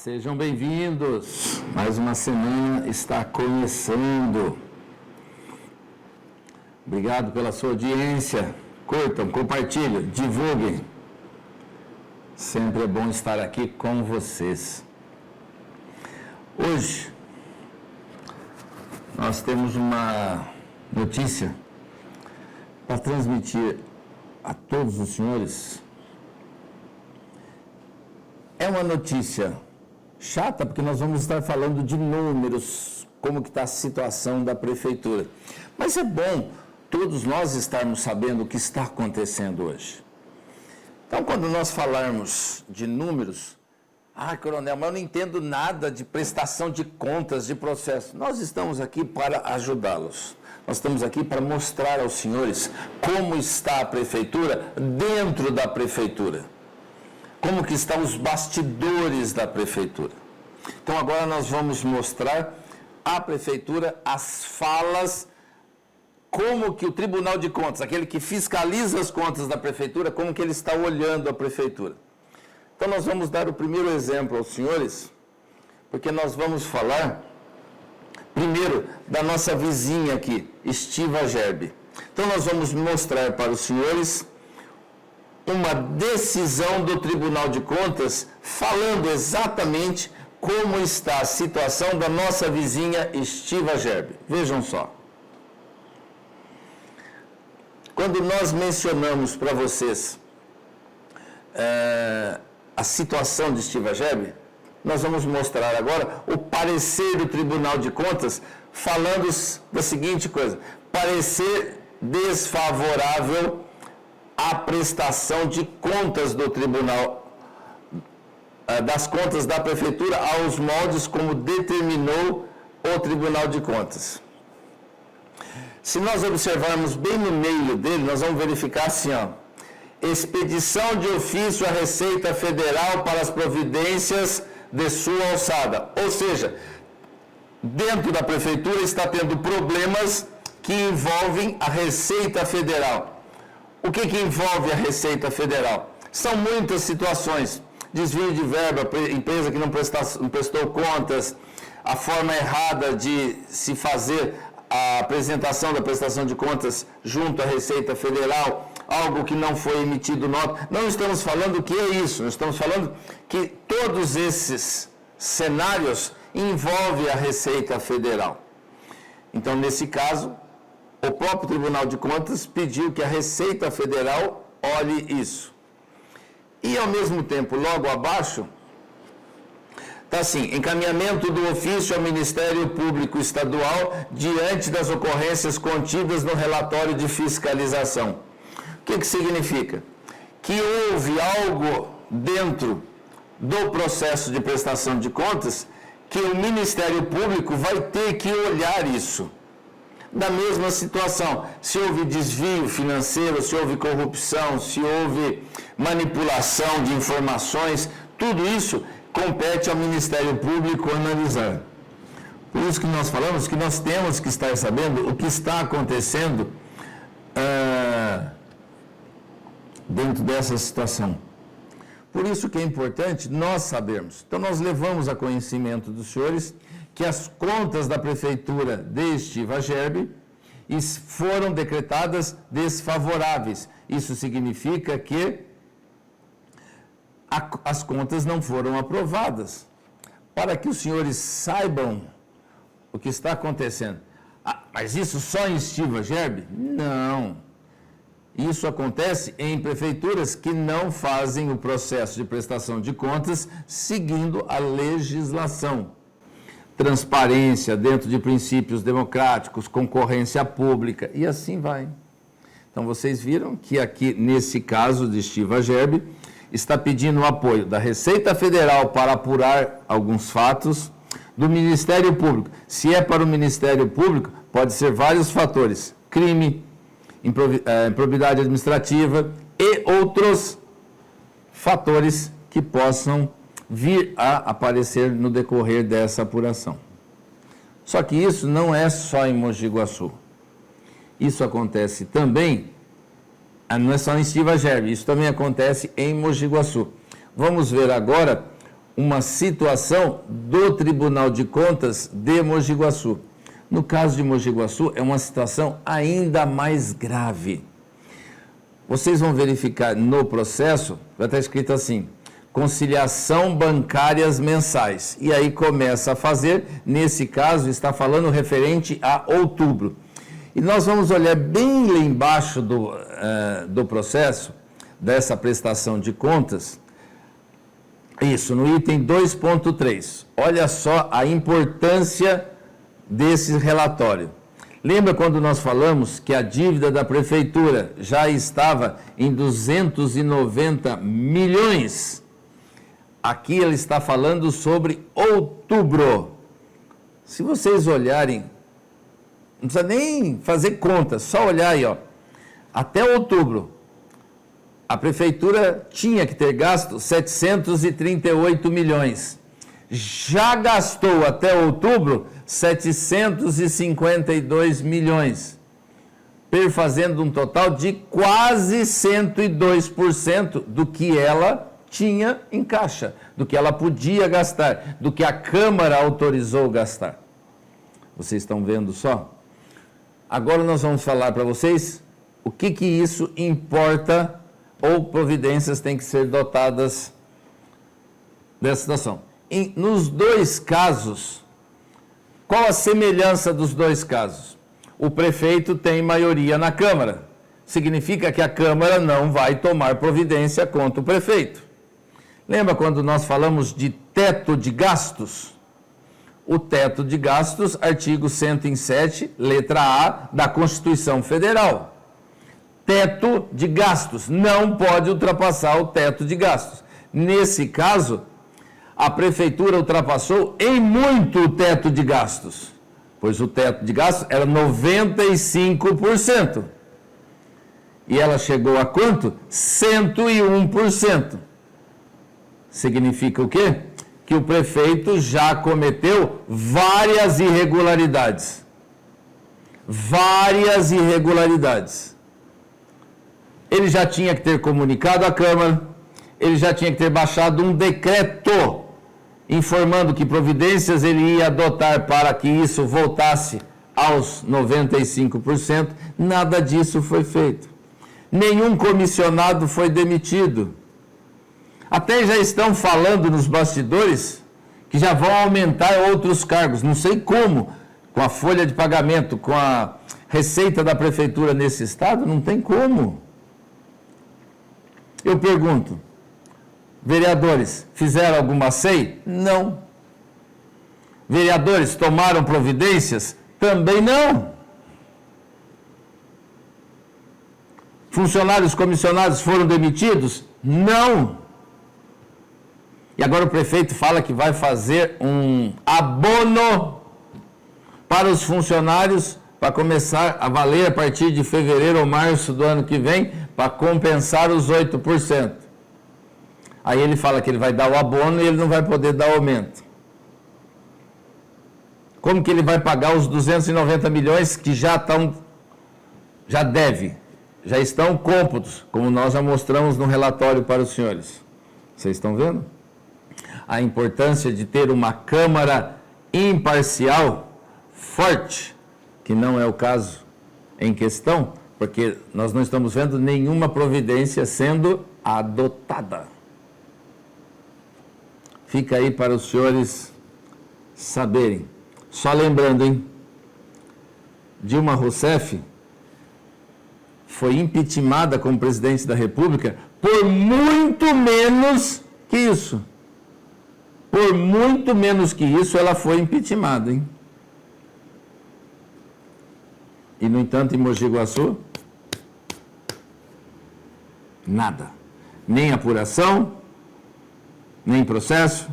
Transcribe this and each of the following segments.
Sejam bem-vindos. Mais uma semana está começando. Obrigado pela sua audiência. Curtam, compartilhem, divulguem. Sempre é bom estar aqui com vocês. Hoje, nós temos uma notícia para transmitir a todos os senhores. É uma notícia chata, porque nós vamos estar falando de números, como que está a situação da prefeitura. Mas é bom todos nós estarmos sabendo o que está acontecendo hoje. Então, quando nós falarmos de números, coronel, mas eu não entendo nada de prestação de contas, de processo. Nós estamos aqui para ajudá-los. Nós estamos aqui para mostrar aos senhores como está a prefeitura dentro da prefeitura. Como que estão os bastidores da prefeitura. Então, agora nós vamos mostrar à prefeitura as falas, como que o Tribunal de Contas, aquele que fiscaliza as contas da prefeitura, como que ele está olhando a prefeitura. Então, nós vamos dar o primeiro exemplo aos senhores, porque nós vamos falar, primeiro, da nossa vizinha aqui, Estiva Gerbi. Então, nós vamos mostrar para os senhores uma decisão do Tribunal de Contas falando exatamente como está a situação da nossa vizinha Estiva Gerbi. Vejam só. Quando nós mencionamos para vocês a situação de Estiva Gerbi, nós vamos mostrar agora o parecer do Tribunal de Contas falando da seguinte coisa: parecer desfavorável à prestação de contas do Tribunal, das contas da Prefeitura aos moldes como determinou o Tribunal de Contas. Se nós observarmos bem no meio dele, nós vamos verificar assim, expedição de ofício à Receita Federal para as providências de sua alçada. Ou seja, dentro da Prefeitura está tendo problemas que envolvem a Receita Federal. O que envolve a Receita Federal? São muitas situações. Desvio de verba, empresa que não prestou contas, a forma errada de se fazer a apresentação da prestação de contas junto à Receita Federal, algo que não foi emitido nota. Não estamos falando que é isso, nós estamos falando que todos esses cenários envolvem a Receita Federal. Então, nesse caso, o próprio Tribunal de Contas pediu que a Receita Federal olhe isso. E, ao mesmo tempo, logo abaixo, está assim: encaminhamento do ofício ao Ministério Público Estadual diante das ocorrências contidas no relatório de fiscalização. O que significa? Que houve algo dentro do processo de prestação de contas que o Ministério Público vai ter que olhar isso. Da mesma situação, se houve desvio financeiro, se houve corrupção, se houve manipulação de informações, tudo isso compete ao Ministério Público analisar. Por isso que nós falamos que nós temos que estar sabendo o que está acontecendo dentro dessa situação. Por isso que é importante nós sabermos. Então, nós levamos a conhecimento dos senhores que as contas da Prefeitura de Estiva Gerbi foram decretadas desfavoráveis. Isso significa que as contas não foram aprovadas. Para que os senhores saibam o que está acontecendo. Mas isso só em Estiva Gerbi? Não. Isso acontece em prefeituras que não fazem o processo de prestação de contas seguindo a legislação. Transparência dentro de princípios democráticos, concorrência pública e assim vai. Então, vocês viram que aqui, nesse caso de Estiva Gerbi, está pedindo o apoio da Receita Federal para apurar alguns fatos, do Ministério Público. Se é para o Ministério Público, pode ser vários fatores: crime, improbidade administrativa e outros fatores que possam vir a aparecer no decorrer dessa apuração. Só que isso não é só em Mogi Guaçu. Isso acontece também, não é só em Estiva Gerbi, isso também acontece em Mogi Guaçu. Vamos ver agora uma situação do Tribunal de Contas de Mogi Guaçu. No caso de Mogi Guaçu, é uma situação ainda mais grave. Vocês vão verificar no processo, vai estar escrito assim, conciliação bancárias mensais. E aí começa a fazer, nesse caso, está falando referente a outubro. E nós vamos olhar bem lá embaixo do processo, dessa prestação de contas, isso, no item 2.3. Olha só a importância desse relatório. Lembra quando nós falamos que a dívida da prefeitura já estava em 290 milhões? Aqui ele está falando sobre outubro. Se vocês olharem, não precisa nem fazer conta, só olhar aí, ó. Até outubro, a prefeitura tinha que ter gasto 738 milhões. Já gastou até outubro 752 milhões, perfazendo um total de quase 102% do que ela tinha em caixa, do que ela podia gastar, do que a Câmara autorizou gastar. Vocês estão vendo só? Agora nós vamos falar para vocês o que isso importa ou providências têm que ser dotadas dessa situação. Nos dois casos, qual a semelhança dos dois casos? O prefeito tem maioria na Câmara. Significa que a Câmara não vai tomar providência contra o prefeito. Lembra quando nós falamos de teto de gastos? O teto de gastos, artigo 107, letra A da Constituição Federal. Teto de gastos, não pode ultrapassar o teto de gastos. Nesse caso, a prefeitura ultrapassou em muito o teto de gastos, pois o teto de gastos era 95%. E ela chegou a quanto? 101%. Significa o quê? Que o prefeito já cometeu várias irregularidades. Várias irregularidades. Ele já tinha que ter comunicado à Câmara, ele já tinha que ter baixado um decreto informando que providências ele ia adotar para que isso voltasse aos 95%. Nada disso foi feito. Nenhum comissionado foi demitido. Até já estão falando nos bastidores que já vão aumentar outros cargos. Não sei como, com a folha de pagamento, com a receita da prefeitura nesse estado, não tem como. Eu pergunto, vereadores, fizeram alguma SEI? Não. Vereadores tomaram providências? Também não. Funcionários comissionados foram demitidos? Não. E agora o prefeito fala que vai fazer um abono para os funcionários para começar a valer a partir de fevereiro ou março do ano que vem, para compensar os 8%. Aí ele fala que ele vai dar o abono e ele não vai poder dar aumento. Como que ele vai pagar os 290 milhões que já estão cômputos, como nós já mostramos no relatório para os senhores? Vocês estão vendo? A importância de ter uma Câmara imparcial, forte, que não é o caso em questão, porque nós não estamos vendo nenhuma providência sendo adotada. Fica aí para os senhores saberem. Só lembrando, hein? Dilma Rousseff foi impeachmentada como presidente da República por muito menos que isso. Por muito menos que isso, ela foi impeachmentada, hein? E, no entanto, em Mogi Guaçu, nada. Nem apuração, nem processo,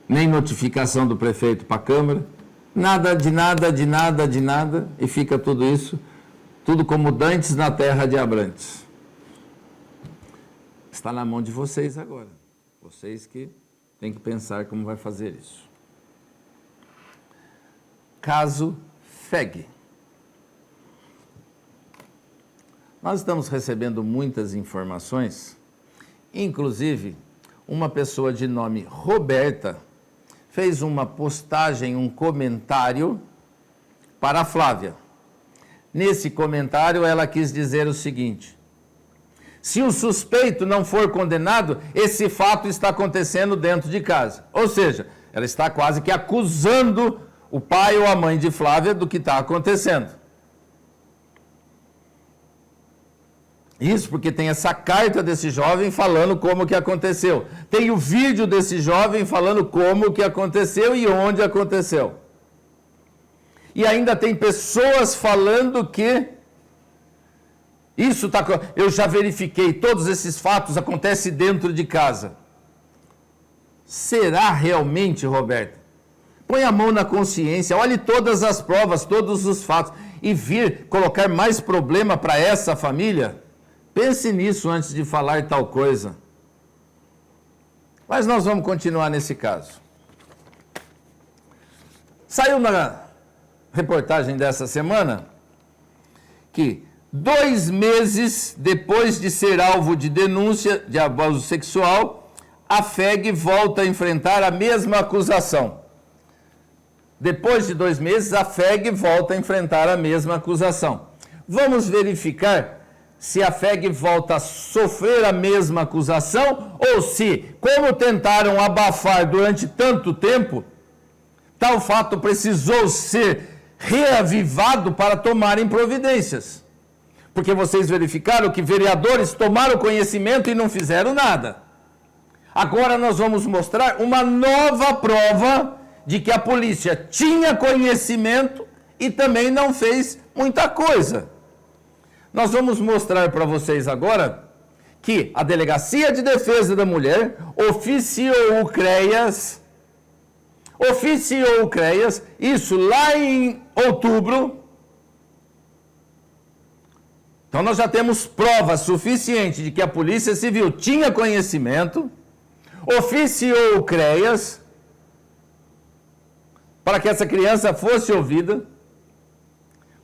nem notificação do prefeito para a Câmara, nada de nada, de nada, de nada, e fica tudo isso, tudo como dantes na terra de Abrantes. Está na mão de vocês agora. Vocês que têm que pensar como vai fazer isso. Caso FEG. Nós estamos recebendo muitas informações, inclusive uma pessoa de nome Roberta fez uma postagem, um comentário para a Flávia. Nesse comentário, ela quis dizer o seguinte: se o suspeito não for condenado, esse fato está acontecendo dentro de casa. Ou seja, ela está quase que acusando o pai ou a mãe de Flávia do que está acontecendo. Isso porque tem essa carta desse jovem falando como que aconteceu. Tem o vídeo desse jovem falando como que aconteceu e onde aconteceu. E ainda tem pessoas falando que isso está... Eu já verifiquei, todos esses fatos acontecem dentro de casa. Será realmente, Roberto? Põe a mão na consciência, olhe todas as provas, todos os fatos, e vir colocar mais problema para essa família? Pense nisso antes de falar tal coisa. Mas nós vamos continuar nesse caso. Saiu na reportagem dessa semana que 2 meses depois de ser alvo de denúncia de abuso sexual, a FEG volta a enfrentar a mesma acusação. Depois de 2 meses, a FEG volta a enfrentar a mesma acusação. Vamos verificar se a FEG volta a sofrer a mesma acusação ou se, como tentaram abafar durante tanto tempo, tal fato precisou ser reavivado para tomarem providências. Porque vocês verificaram que vereadores tomaram conhecimento e não fizeram nada. Agora nós vamos mostrar uma nova prova de que a polícia tinha conhecimento e também não fez muita coisa. Nós vamos mostrar para vocês agora que a Delegacia de Defesa da Mulher oficiou o CREAS, isso lá em outubro. Então nós já temos prova suficiente de que a Polícia Civil tinha conhecimento, oficiou o CREAS para que essa criança fosse ouvida,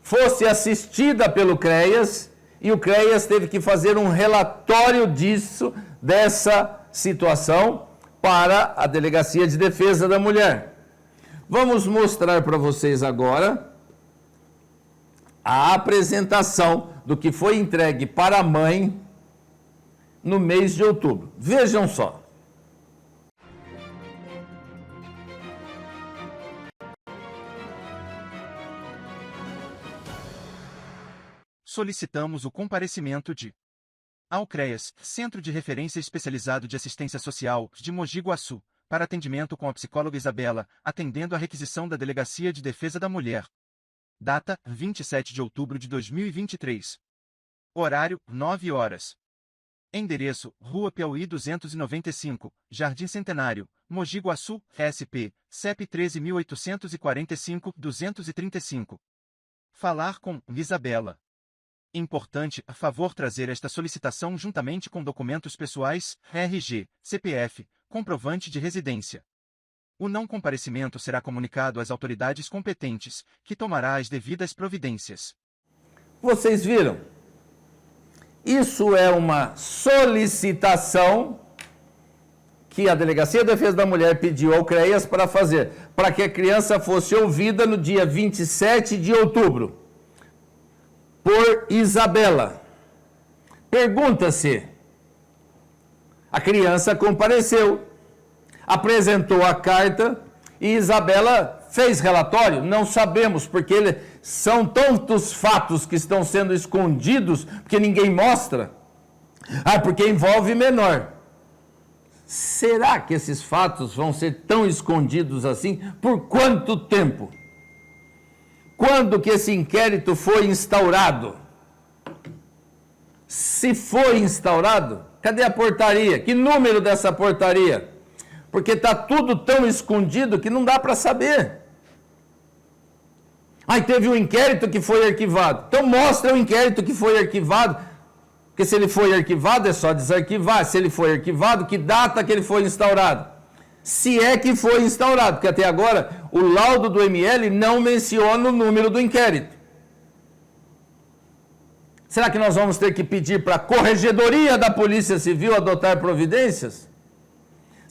fosse assistida pelo CREAS, e o CREAS teve que fazer um relatório disso, dessa situação, para a Delegacia de Defesa da Mulher. Vamos mostrar para vocês agora a apresentação do que foi entregue para a mãe no mês de outubro. Vejam só. Solicitamos o comparecimento ao CREAS, Centro de Referência Especializado de Assistência Social, de Mogi Guaçu, para atendimento com a psicóloga Isabela, atendendo à requisição da Delegacia de Defesa da Mulher. Data, 27 de outubro de 2023. Horário, 9 horas. Endereço, Rua Piauí 295, Jardim Centenário, Mogi Guaçu, SP, CEP 13.845-235. Falar com Isabela. Importante, a favor trazer esta solicitação juntamente com documentos pessoais, RG, CPF, comprovante de residência. O não comparecimento será comunicado às autoridades competentes, que tomará as devidas providências. Vocês viram? Isso é uma solicitação que a Delegacia de Defesa da Mulher pediu ao CREAS para fazer, para que a criança fosse ouvida no dia 27 de outubro. Por Isabela. Pergunta-se, a criança compareceu, apresentou a carta e Isabela fez relatório? Não sabemos, porque são tantos fatos que estão sendo escondidos, porque ninguém mostra. Porque envolve menor. Será que esses fatos vão ser tão escondidos assim? Por quanto tempo? Quando que esse inquérito foi instaurado? Se foi instaurado, cadê a portaria? Que número dessa portaria? Porque está tudo tão escondido que não dá para saber. Teve um inquérito que foi arquivado. Então mostra o inquérito que foi arquivado. Porque se ele foi arquivado, é só desarquivar. Se ele foi arquivado, que data que ele foi instaurado? Se é que foi instaurado, porque até agora o laudo do ML não menciona o número do inquérito. Será que nós vamos ter que pedir para a Corregedoria da Polícia Civil adotar providências?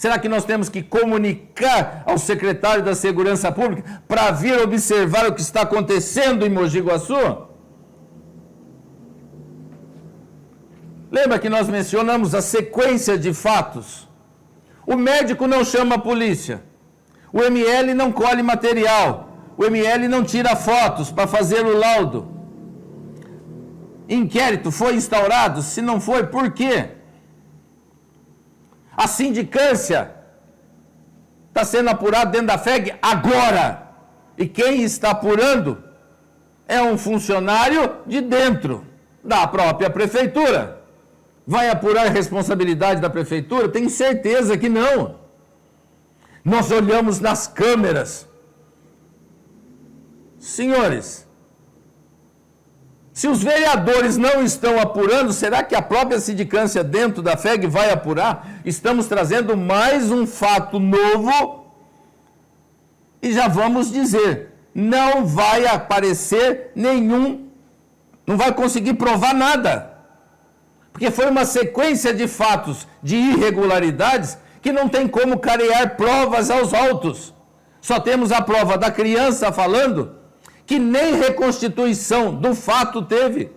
Será que nós temos que comunicar ao secretário da Segurança Pública para vir observar o que está acontecendo em Mogi Guaçu? Lembra que nós mencionamos a sequência de fatos? O médico não chama a polícia. O ML não colhe material. O ML não tira fotos para fazer o laudo. Inquérito foi instaurado? Se não foi, por quê? A sindicância está sendo apurada dentro da FEG agora. E quem está apurando é um funcionário de dentro da própria prefeitura. Vai apurar a responsabilidade da prefeitura? Tenho certeza que não. Nós olhamos nas câmeras. Senhores, se os vereadores não estão apurando, será que a própria sindicância dentro da FEG vai apurar? Estamos trazendo mais um fato novo e já vamos dizer, não vai aparecer nenhum, não vai conseguir provar nada. Porque foi uma sequência de fatos, de irregularidades, que não tem como carear provas aos autos. Só temos a prova da criança falando que nem reconstituição do fato teve.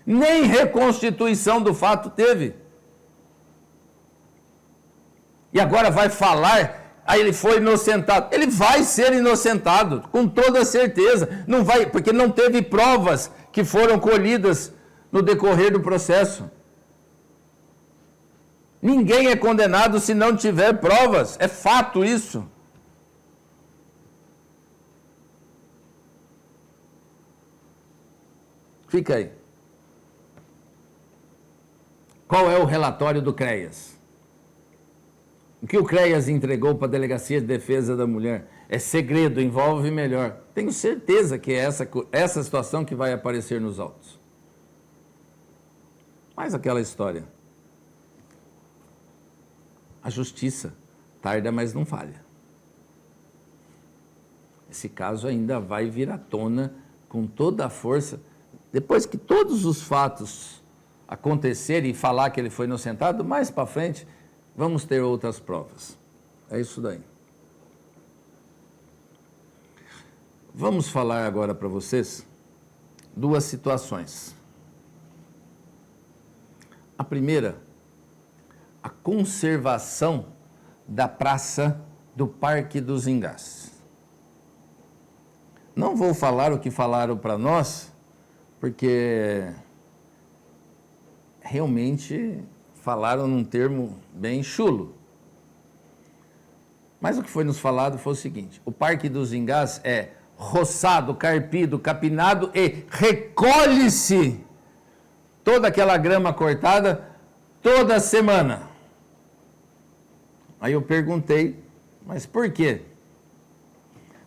Nem reconstituição do fato teve. E agora vai falar, aí ele foi inocentado. Ele vai ser inocentado, com toda certeza. Não vai, porque não teve provas que foram colhidas no decorrer do processo. Ninguém é condenado se não tiver provas. É fato isso. Fica aí. Qual é o relatório do CREAS? O que o CREAS entregou para a Delegacia de Defesa da Mulher é segredo, envolve melhor. Tenho certeza que é essa situação que vai aparecer nos autos. Mas aquela história. A justiça tarda, mas não falha. Esse caso ainda vai vir à tona com toda a força. Depois que todos os fatos acontecerem e falar que ele foi inocentado, mais para frente, vamos ter outras provas. É isso daí. Vamos falar agora para vocês duas situações. A primeira, a conservação da praça do Parque dos Engás. Não vou falar o que falaram para nós, porque realmente falaram num termo bem chulo. Mas o que foi nos falado foi o seguinte: o Parque dos Engás é roçado, carpido, capinado e recolhe-se toda aquela grama cortada toda semana. Aí eu perguntei, mas por quê?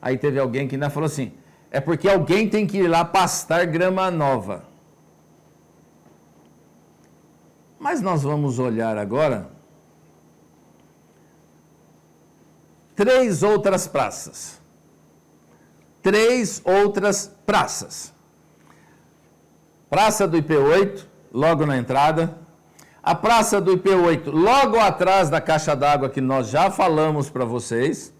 Aí teve alguém que ainda falou assim, é porque alguém tem que ir lá pastar grama nova. Mas nós vamos olhar agora 3 outras praças. 3 outras praças. Praça do IP8, logo na entrada. A Praça do IP8, logo atrás da caixa d'água que nós já falamos para vocês.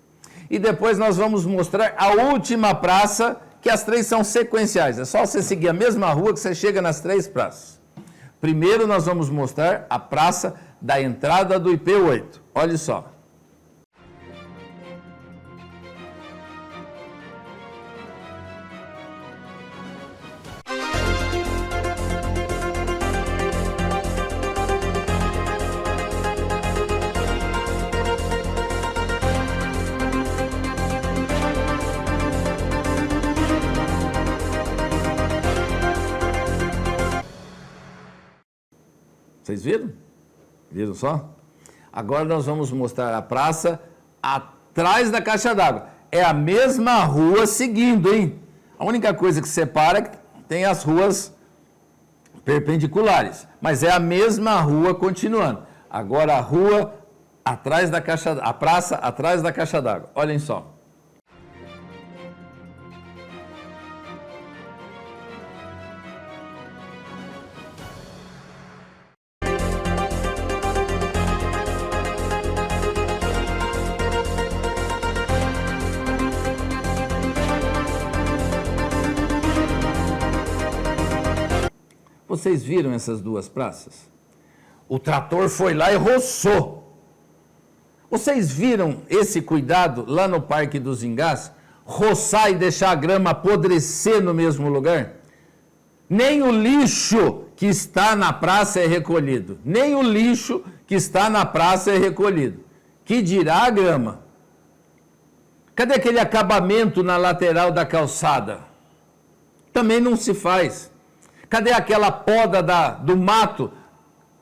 E depois nós vamos mostrar a última praça, que as 3 são sequenciais. É só você seguir a mesma rua que você chega nas 3 praças. Primeiro nós vamos mostrar a praça da entrada do IP8. Olha só. Vocês viram? Viram só? Agora nós vamos mostrar a praça atrás da caixa d'água. É a mesma rua seguindo, hein? A única coisa que separa é que tem as ruas perpendiculares. Mas é a mesma rua continuando. Agora a rua atrás da caixa, a praça atrás da caixa d'água. Olhem só. Vocês viram essas duas praças? O trator foi lá e roçou. Vocês viram esse cuidado lá no Parque dos Engás? Roçar e deixar a grama apodrecer no mesmo lugar? Nem o lixo que está na praça é recolhido. Nem o lixo que está na praça é recolhido. Que dirá a grama? Cadê aquele acabamento na lateral da calçada? Também não se faz. Cadê aquela poda do mato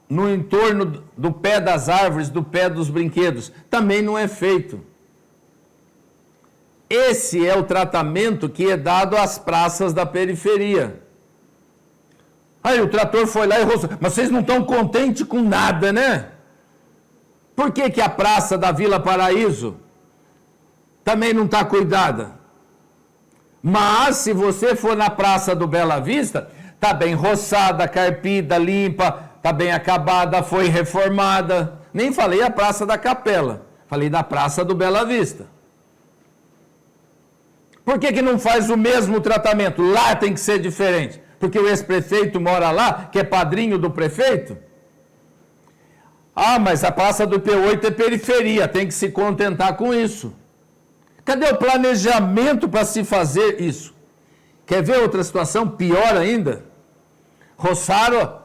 no entorno do pé das árvores, do pé dos brinquedos? Também não é feito. Esse é o tratamento que é dado às praças da periferia. Aí o trator foi lá e roçou. Mas vocês não estão contentes com nada, né? Por que a praça da Vila Paraíso também não está cuidada? Mas se você for na Praça do Bela Vista, está bem roçada, carpida, limpa, está bem acabada, foi reformada. Nem falei a Praça da Capela, falei da Praça do Bela Vista. Por que não faz o mesmo tratamento? Lá tem que ser diferente. Porque o ex-prefeito mora lá, que é padrinho do prefeito? Ah, mas a Praça do P8 é periferia, tem que se contentar com isso. Cadê o planejamento para se fazer isso? Quer ver outra situação pior ainda? Roçaram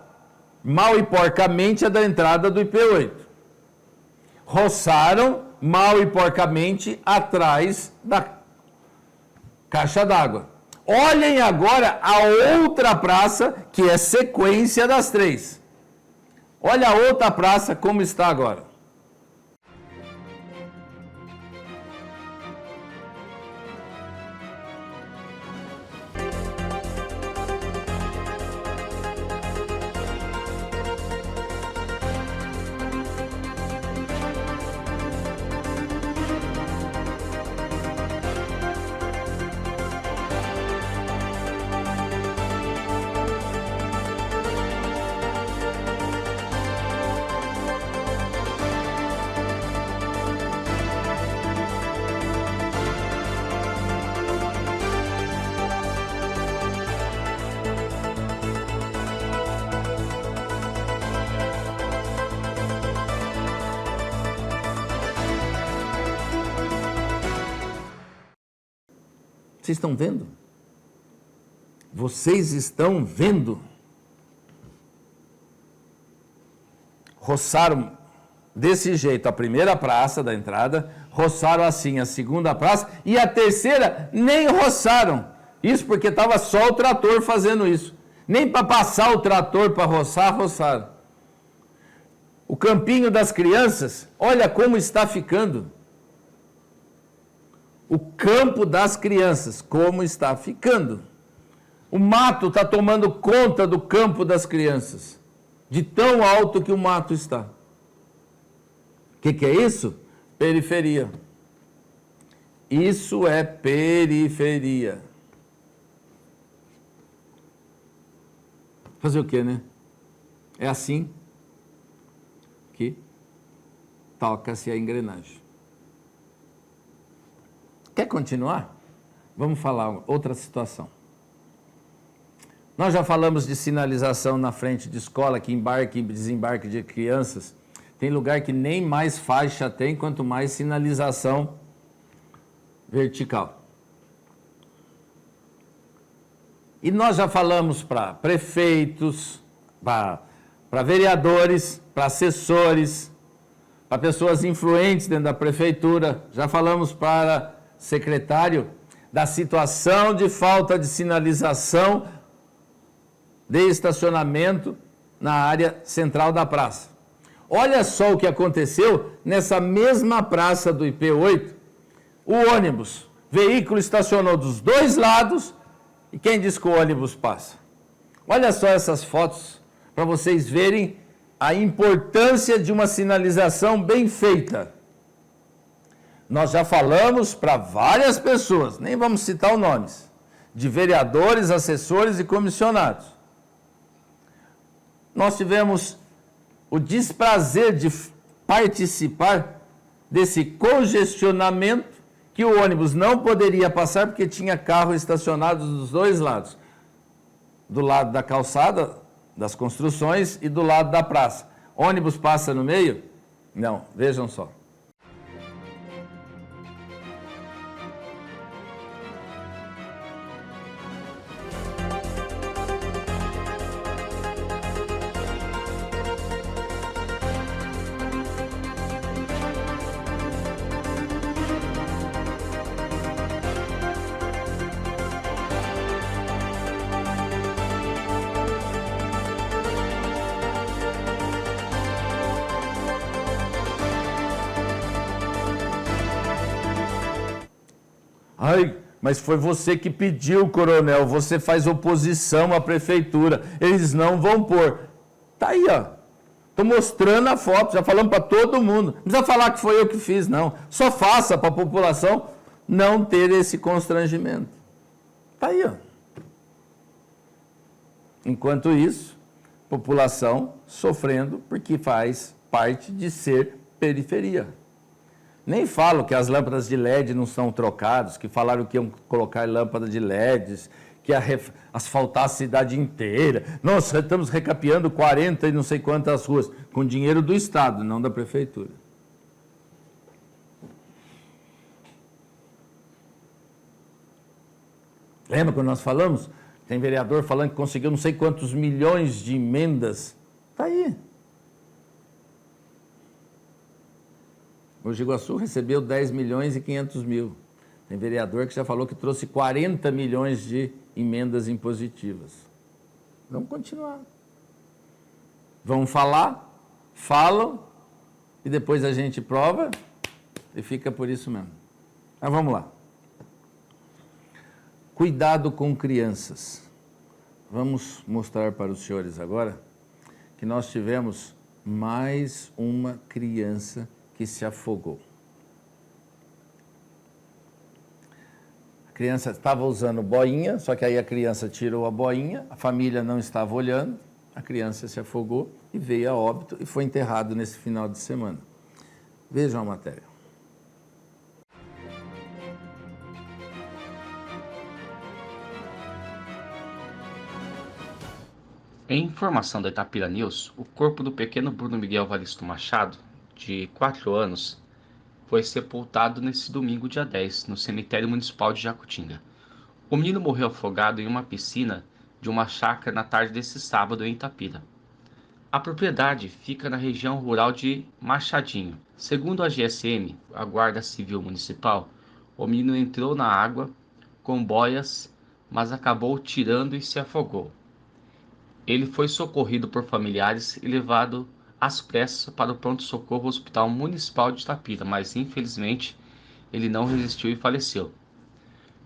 mal e porcamente a da entrada do IP8. Roçaram mal e porcamente atrás da caixa d'água. Olhem agora a outra praça, que é sequência das três. Olha a outra praça como está agora. Vocês estão vendo? Vocês estão vendo? Roçaram desse jeito a primeira praça da entrada, roçaram assim a segunda praça e a terceira nem roçaram. Isso porque estava só o trator fazendo isso. Nem para passar o trator para roçar, roçaram. O campinho das crianças, olha como está ficando. O campo das crianças, como está ficando. O mato está tomando conta do campo das crianças, de tão alto que o mato está. O que é isso? Periferia. Isso é periferia. Fazer o quê, né? É assim que toca-se a engrenagem. Quer continuar? Vamos falar outra situação. Nós já falamos de sinalização na frente de escola, que embarque e desembarque de crianças. Tem lugar que nem mais faixa tem, quanto mais sinalização vertical. E nós já falamos para prefeitos, para vereadores, para assessores, para pessoas influentes dentro da prefeitura, já falamos para secretário da situação de falta de sinalização de estacionamento na área central da praça. Olha só o que aconteceu nessa mesma praça do IP8. O ônibus, veículo estacionou dos dois lados e quem diz que o ônibus passa? Olha só essas fotos para vocês verem a importância de uma sinalização bem feita. Nós já falamos para várias pessoas, nem vamos citar os nomes, de vereadores, assessores e comissionados. Nós tivemos o desprazer de participar desse congestionamento que o ônibus não poderia passar porque tinha carro estacionado dos dois lados. Do lado da calçada, das construções e do lado da praça. Ônibus passa no meio? Não, vejam só. Ai, mas foi você que pediu, coronel, você faz oposição à prefeitura, eles não vão pôr. Tá aí, ó. Estou mostrando a foto, já falamos para todo mundo. Não precisa falar que foi eu que fiz, não. Só faça para a população não ter esse constrangimento. Tá aí, ó. Enquanto isso, população sofrendo porque faz parte de ser periferia. Nem falo que as lâmpadas de LED não são trocadas, que falaram que iam colocar lâmpada de LEDs, que ia asfaltar a cidade inteira. Nossa, estamos recapeando 40 e não sei quantas ruas, com dinheiro do Estado, não da Prefeitura. Lembra quando nós falamos? Tem vereador falando que conseguiu não sei quantos milhões de emendas. Está aí. Mogi Guaçu recebeu 10 milhões e 500 mil. Tem vereador que já falou que trouxe 40 milhões de emendas impositivas. Vamos continuar. Vão falar, falam, e depois a gente prova e fica por isso mesmo. Mas vamos lá. Cuidado com crianças. Vamos mostrar para os senhores agora que nós tivemos mais uma criança que se afogou. A criança estava usando boinha, só que aí a criança tirou a boinha, a família não estava olhando, a criança se afogou e veio a óbito e foi enterrado nesse final de semana. Vejam a matéria. Em informação da Itapira News, o corpo do pequeno Bruno Miguel Valisto Machado, de 4 anos, foi sepultado nesse domingo, dia 10, no cemitério municipal de Jacutinga. O menino morreu afogado em uma piscina de uma chácara na tarde desse sábado em Itapira. A propriedade fica na região rural de Machadinho. Segundo a GSM, a Guarda Civil Municipal, o menino entrou na água com boias, mas acabou tirando e se afogou. Ele foi socorrido por familiares e levado às pressas para o pronto-socorro Hospital Municipal de Itapira, mas infelizmente ele não resistiu e faleceu.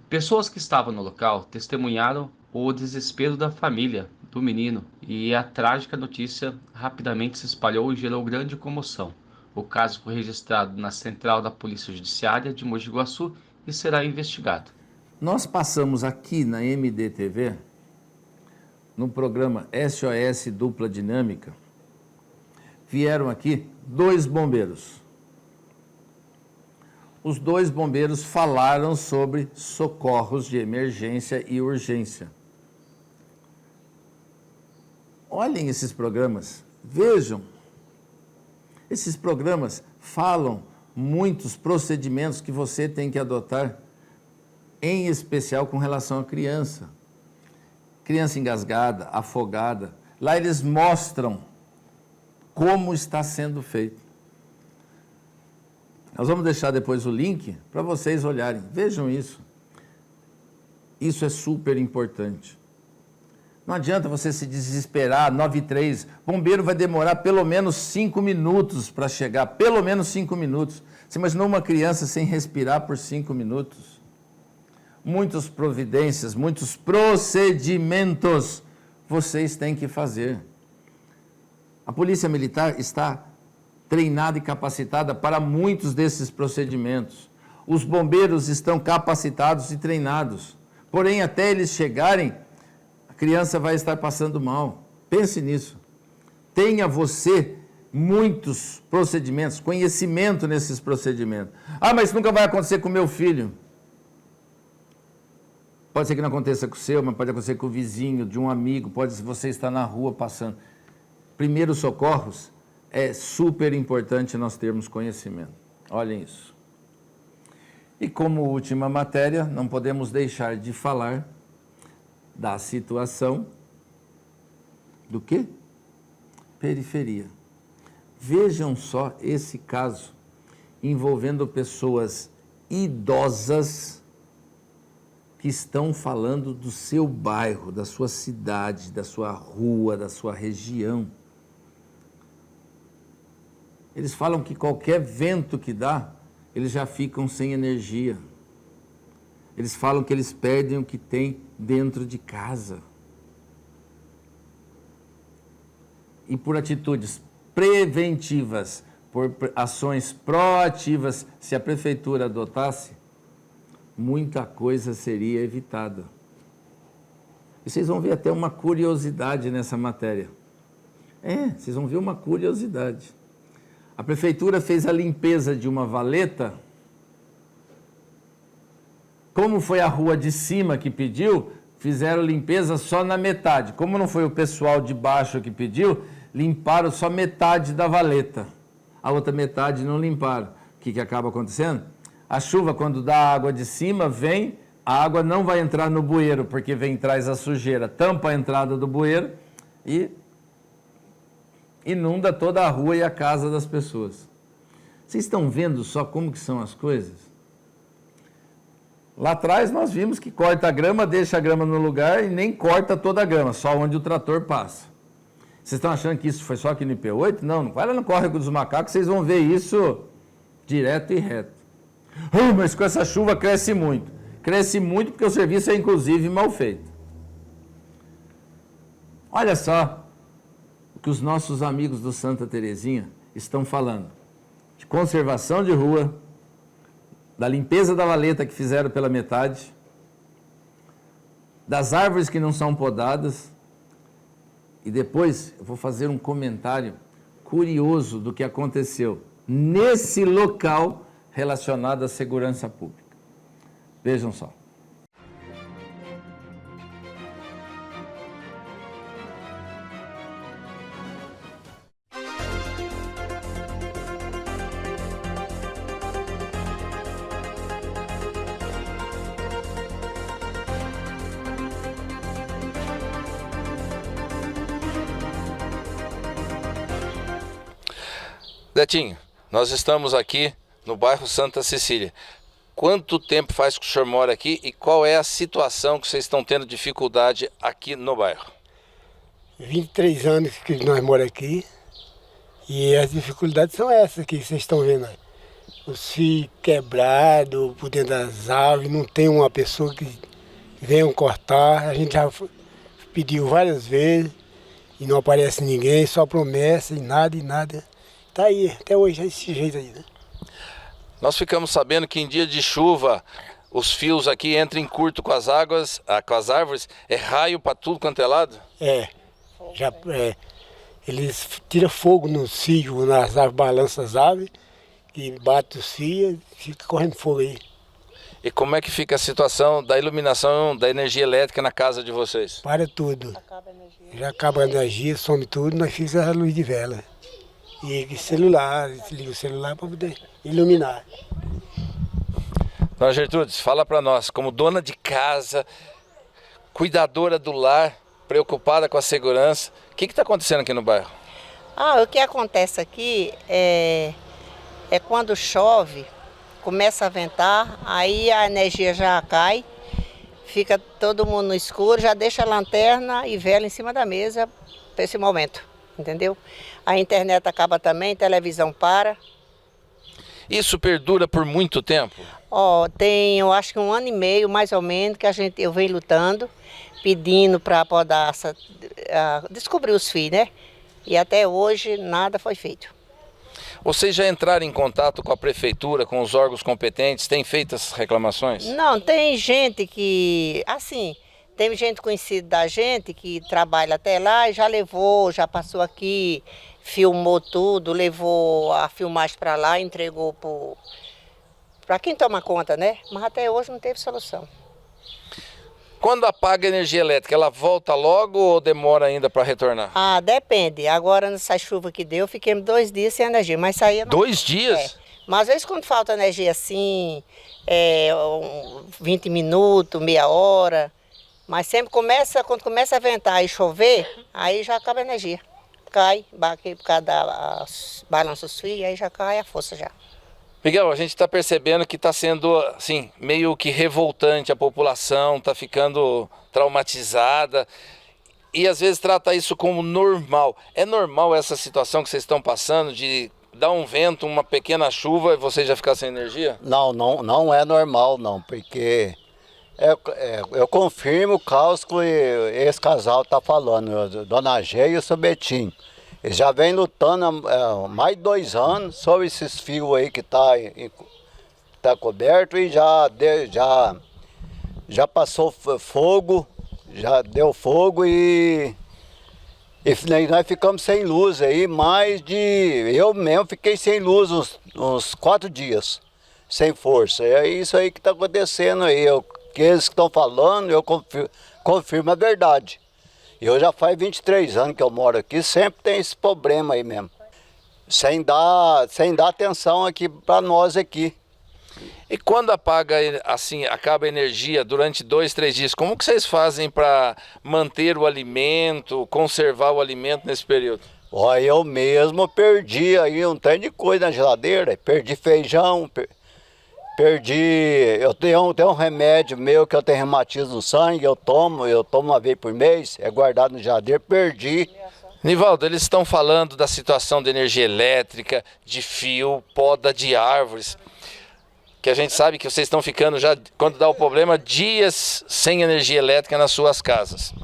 Pessoas que estavam no local testemunharam o desespero da família do menino e a trágica notícia rapidamente se espalhou e gerou grande comoção. O caso foi registrado na Central da Polícia Judiciária de Mogi Guaçu e será investigado. Nós passamos aqui na MDTV, no programa SOS Dupla Dinâmica, vieram aqui 2 bombeiros. Os 2 bombeiros falaram sobre socorros de emergência e urgência. Olhem esses programas, vejam. Esses programas falam muitos procedimentos que você tem que adotar, em especial com relação à criança. Criança engasgada, afogada. Lá eles mostram como está sendo feito. Nós vamos deixar depois o link para vocês olharem. Vejam isso. Isso é super importante. Não adianta você se desesperar, 9:03. Bombeiro vai demorar pelo menos 5 minutos para chegar. Pelo menos 5 minutos. Você imaginou uma criança sem respirar por 5 minutos? Muitas providências, muitos procedimentos vocês têm que fazer. A Polícia Militar está treinada e capacitada para muitos desses procedimentos. Os bombeiros estão capacitados e treinados. Porém, até eles chegarem, a criança vai estar passando mal. Pense nisso. Tenha você muitos procedimentos, conhecimento nesses procedimentos. Ah, mas nunca vai acontecer com meu filho. Pode ser que não aconteça com o seu, mas pode acontecer com o vizinho, de um amigo, pode ser você estar na rua passando. Primeiros socorros é super importante nós termos conhecimento. Olhem isso. E como última matéria, não podemos deixar de falar da situação do quê? Periferia. Vejam só esse caso envolvendo pessoas idosas que estão falando do seu bairro, da sua cidade, da sua rua, da sua região. Eles falam que qualquer vento que dá, eles já ficam sem energia. Eles falam que eles perdem o que tem dentro de casa. E por atitudes preventivas, por ações proativas, se a prefeitura adotasse, muita coisa seria evitada. E vocês vão ver até uma curiosidade nessa matéria. Vocês vão ver uma curiosidade. A prefeitura fez a limpeza de uma valeta. Como foi a rua de cima que pediu, fizeram limpeza só na metade. Como não foi o pessoal de baixo que pediu, limparam só metade da valeta. A outra metade não limparam. O que acaba acontecendo? A chuva, quando dá a água de cima, vem, a água não vai entrar no bueiro, porque vem traz a sujeira, tampa a entrada do bueiro e inunda toda a rua e a casa das pessoas. Vocês estão vendo só como que são as coisas? Lá atrás nós vimos que corta a grama, deixa a grama no lugar e nem corta toda a grama, só onde o trator passa. Vocês estão achando que isso foi só aqui no IP8? Não, vai lá no Córrego dos Macacos, vocês vão ver isso direto e reto. Mas com essa chuva cresce muito. Cresce muito porque o serviço é inclusive mal feito. Olha só o que os nossos amigos do Santa Terezinha estão falando. De conservação de rua, da limpeza da valeta que fizeram pela metade, das árvores que não são podadas. E depois eu vou fazer um comentário curioso do que aconteceu nesse local relacionado à segurança pública. Vejam só. Betinho, nós estamos aqui no bairro Santa Cecília. Quanto tempo faz que o senhor mora aqui e qual é a situação que vocês estão tendo dificuldade aqui no bairro? 23 anos que nós moramos aqui e as dificuldades são essas que vocês estão vendo aí. Os fios quebrados por dentro das árvores, não tem uma pessoa que venha cortar. A gente já pediu várias vezes e não aparece ninguém, só promessa e nada. Tá aí, até hoje é desse jeito aí, né? Nós ficamos sabendo que em dia de chuva os fios aqui entram em curto com as árvores, é raio para tudo quanto é lado? Eles tiram fogo nos fios, nas árvores, balançam as árvores, e bate os fios e fica correndo fogo aí. E como é que fica a situação da iluminação, da energia elétrica na casa de vocês? Para tudo. Já acaba a energia, some tudo, nós fizemos a luz de vela. E celular, liga o celular para poder iluminar. Dona Gertrudes, fala para nós, como dona de casa, cuidadora do lar, preocupada com a segurança, o que está acontecendo aqui no bairro? O que acontece aqui é quando chove, começa a ventar, aí a energia já cai, fica todo mundo no escuro, já deixa a lanterna e vela em cima da mesa para esse momento, entendeu? A internet acaba também, televisão para. Isso perdura por muito tempo? Tem, eu acho que 1 ano e meio, mais ou menos, que eu venho lutando, pedindo para poder descobrir os fios, né? E até hoje nada foi feito. Vocês já entraram em contato com a prefeitura, com os órgãos competentes, têm feito essas reclamações? Não, tem gente que, assim, tem gente conhecida da gente que trabalha até lá e já passou aqui, filmou tudo, levou a filmagem para lá, entregou para quem toma conta, né? Mas até hoje não teve solução. Quando apaga a energia elétrica, ela volta logo ou demora ainda para retornar? Ah, depende. Agora, nessa chuva que deu, fiquemos 2 dias sem energia, mas saía... 2 dias? Mas às vezes quando falta energia assim, 20 minutos, meia hora, mas sempre quando começa a ventar e chover, aí já acaba a energia. Cai, por causa da balança os fios, aí já cai a força já. Miguel, a gente está percebendo que está sendo assim, meio que revoltante, a população está ficando traumatizada e às vezes trata isso como normal. É normal essa situação que vocês estão passando de dar um vento, uma pequena chuva e você já ficar sem energia? Não é normal não, porque eu confirmo o caos que esse casal está falando, Dona G e o seu Betinho. Eles já vêm lutando há mais de 2 anos sobre esses fios aí que tá coberto e já passou fogo, já deu fogo e nós ficamos sem luz aí, eu mesmo fiquei sem luz uns 4 dias, sem força. É isso aí que está acontecendo aí, que eles estão falando, eu confirmo a verdade. Eu já faz 23 anos que eu moro aqui, sempre tem esse problema aí mesmo. Sem dar atenção aqui para nós aqui. E quando apaga, assim, acaba a energia durante 2, 3 dias, como que vocês fazem para manter o alimento, conservar o alimento nesse período? Olha, eu mesmo perdi aí um tanto de coisa na geladeira, perdi feijão, eu tenho um remédio meu que eu tenho reumatismo no sangue, eu tomo uma vez por mês, é guardado no geladeira, perdi. Nivaldo, eles estão falando da situação de energia elétrica, de fio, poda de árvores, que a gente sabe que vocês estão ficando já, quando dá o problema, dias sem energia elétrica nas suas casas.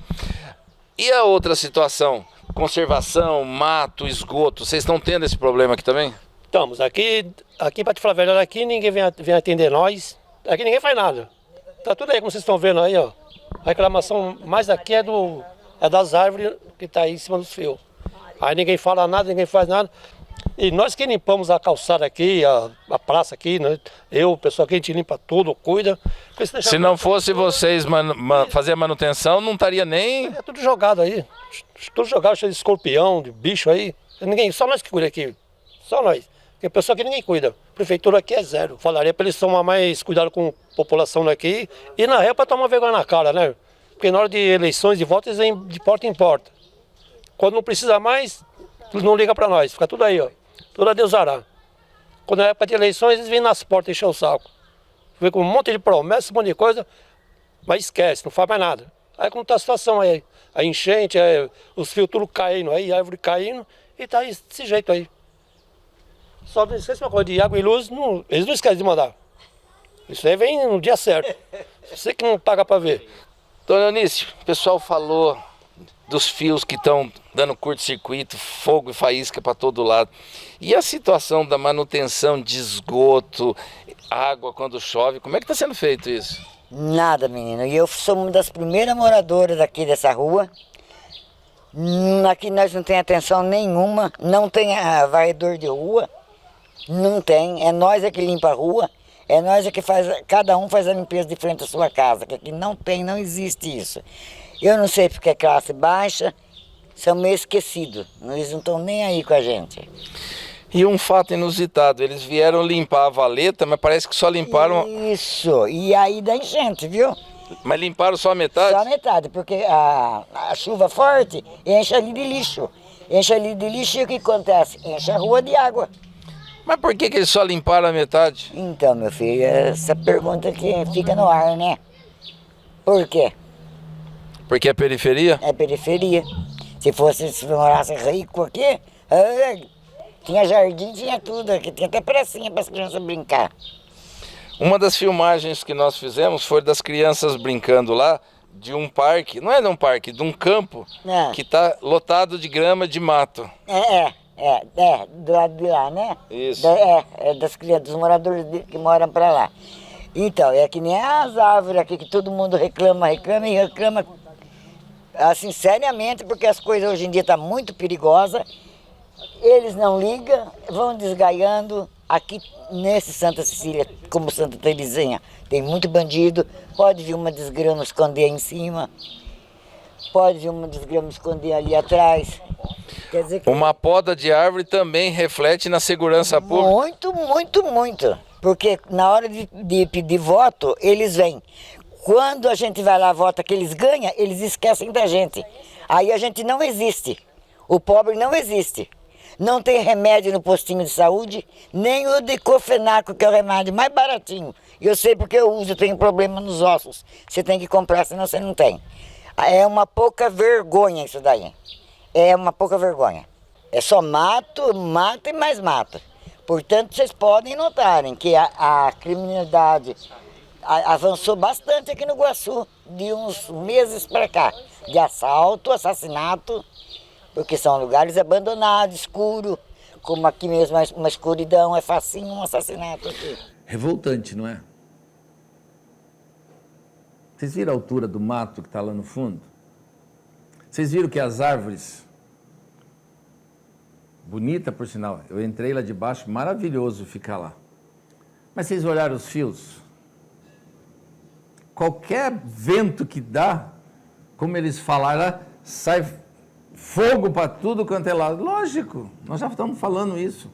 E a outra situação, conservação, mato, esgoto, vocês estão tendo esse problema aqui também? Estamos, aqui para te falar a verdade, aqui ninguém vem atender nós, aqui ninguém faz nada. Tá tudo aí, como vocês estão vendo aí, ó. A reclamação mais aqui é das árvores que tá aí em cima dos fios. Aí ninguém fala nada, ninguém faz nada. E nós que limpamos a calçada aqui, a praça aqui, né? O pessoal aqui, a gente limpa tudo, cuida. Se não fosse vocês fazer a manutenção, não estaria nem... É tudo jogado aí, tudo jogado, cheio de escorpião, de bicho aí. Só nós que cuida aqui, só nós. Porque pessoa que ninguém cuida. A prefeitura aqui é zero. Falaria para eles tomar mais cuidado com a população daqui e na real para tomar vergonha na cara, né? Porque na hora de eleições, de votos, eles vêm de porta em porta. Quando não precisa mais, eles não ligam para nós. Fica tudo aí, ó. Tudo a Deus dará. Quando é época de eleições, eles vêm nas portas encher o saco. Vem com um monte de promessas, um monte de coisa, mas esquece, não faz mais nada. Aí como está a situação aí? A enchente, os fios tudo caindo aí, a árvore caindo, e tá desse jeito aí. Só não esquece uma coisa, de água e luz, eles não esquecem de mandar. Isso aí vem no dia certo. Você que não paga para ver. Dona Eunice, o pessoal falou dos fios que estão dando curto-circuito, fogo e faísca para todo lado. E a situação da manutenção de esgoto, água quando chove, como é que está sendo feito isso? Nada, menino. E eu sou uma das primeiras moradoras aqui dessa rua. Aqui nós não tem atenção nenhuma, não tem varredor de rua. Não tem, é nós que limpa a rua, é nós que faz, cada um faz a limpeza de frente à sua casa, que aqui não tem, não existe isso. Eu não sei porque é classe baixa, são meio esquecidos, eles não estão nem aí com a gente. E um fato inusitado, eles vieram limpar a valeta, mas parece que só limparam... Isso, e aí dá enchente, viu? Mas limparam só a metade? Só a metade, porque a chuva forte enche ali de lixo. Enche ali de lixo e o que acontece? Enche a rua de água. Mas por que eles só limparam a metade? Então, meu filho, essa pergunta que fica no ar, né? Por quê? Porque é periferia? É periferia. Se morasse rico aqui, tinha jardim, tinha tudo aqui, tinha até pracinha para as crianças brincar. Uma das filmagens que nós fizemos foi das crianças brincando lá, de um parque, não é de um parque, de um campo, que está lotado de grama de mato. Do lado de lá, né? Isso. Das crianças, dos moradores que moram para lá. Então, é que nem as árvores aqui, que todo mundo reclama, assim, seriamente, porque as coisas hoje em dia estão muito perigosas. Eles não ligam, vão desgaiando Aqui nesse Santa Cecília, como Santa Terezinha, tem muito bandido, pode vir uma desgrama esconder aí em cima, pode vir uma desgrama esconder ali atrás. Quer dizer que uma poda de árvore também reflete na segurança pública? Muito, muito, muito. Porque na hora de pedir voto, eles vêm. Quando a gente vai lá vota que eles ganham, eles esquecem da gente. Aí a gente não existe. O pobre não existe. Não tem remédio no postinho de saúde, nem o diclofenaco, que é o remédio mais baratinho. Eu sei porque eu uso, eu tenho problema nos ossos. Você tem que comprar, senão você não tem. É uma pouca vergonha isso daí. É uma pouca vergonha. É só mato, mato e mais mato. Portanto, vocês podem notarem que a criminalidade avançou bastante aqui no Iguaçu, de uns meses para cá. De assalto, assassinato, porque são lugares abandonados, escuros, como aqui mesmo uma escuridão, é facinho um assassinato aqui. Revoltante, não é? Vocês viram a altura do mato que está lá no fundo? Vocês viram que as árvores, bonita por sinal, eu entrei lá de baixo, maravilhoso ficar lá. Mas vocês olharam os fios? Qualquer vento que dá, como eles falaram lá, sai fogo para tudo quanto é lado. Lógico, nós já estamos falando isso.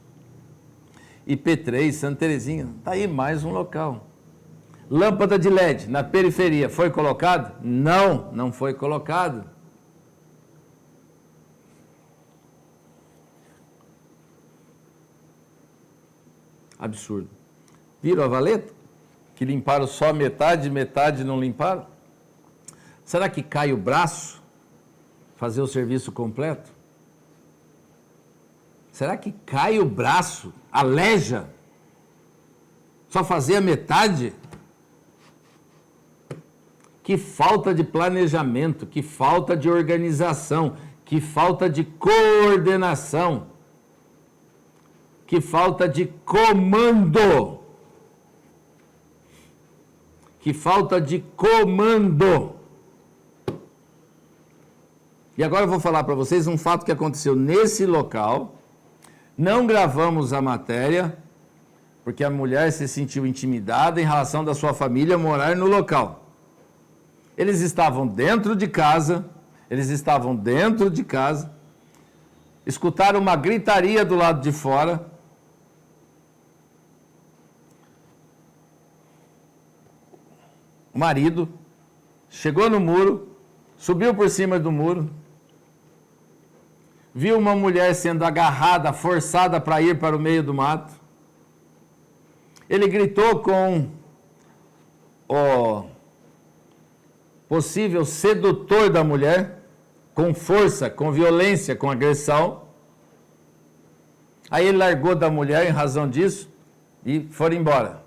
IP3, Santa Terezinha, está aí mais um local. Lâmpada de LED na periferia, foi colocado? Não, não foi colocado. Absurdo. Viram a valeta? Que limparam só metade, metade não limparam? Será que cai o braço? Fazer o serviço completo? Será que cai o braço? Aleja? Só fazer a metade? Que falta de planejamento, que falta de organização, que falta de coordenação, que falta de comando. Que falta de comando. E agora eu vou falar para vocês um fato que aconteceu nesse local. Não gravamos a matéria, porque a mulher se sentiu intimidada em relação da sua família morar no local. Eles estavam dentro de casa, escutaram uma gritaria do lado de fora. O marido chegou no muro, subiu por cima do muro, viu uma mulher sendo agarrada, forçada para ir para o meio do mato. Ele gritou com o possível sedutor da mulher, com força, com violência, com agressão. Aí ele largou da mulher em razão disso e foram embora.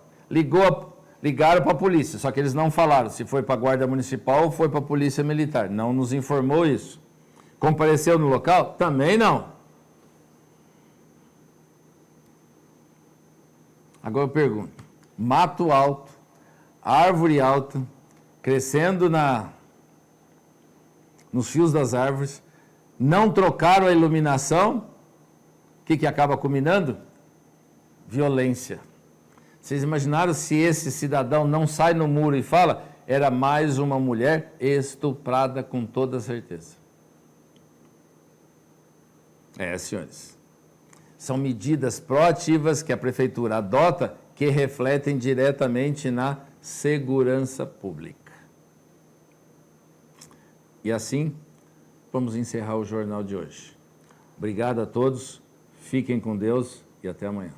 Ligaram para a polícia, só que eles não falaram se foi para a Guarda Municipal ou foi para a Polícia Militar. Não nos informou isso. Compareceu no local? Também não. Agora eu pergunto, mato alto, árvore alta, crescendo nos fios das árvores, não trocaram a iluminação, o que acaba culminando? Violência. Vocês imaginaram se esse cidadão não sai no muro e fala, era mais uma mulher estuprada com toda certeza. Senhores, são medidas proativas que a prefeitura adota que refletem diretamente na segurança pública. E assim, vamos encerrar o jornal de hoje. Obrigado a todos, fiquem com Deus e até amanhã.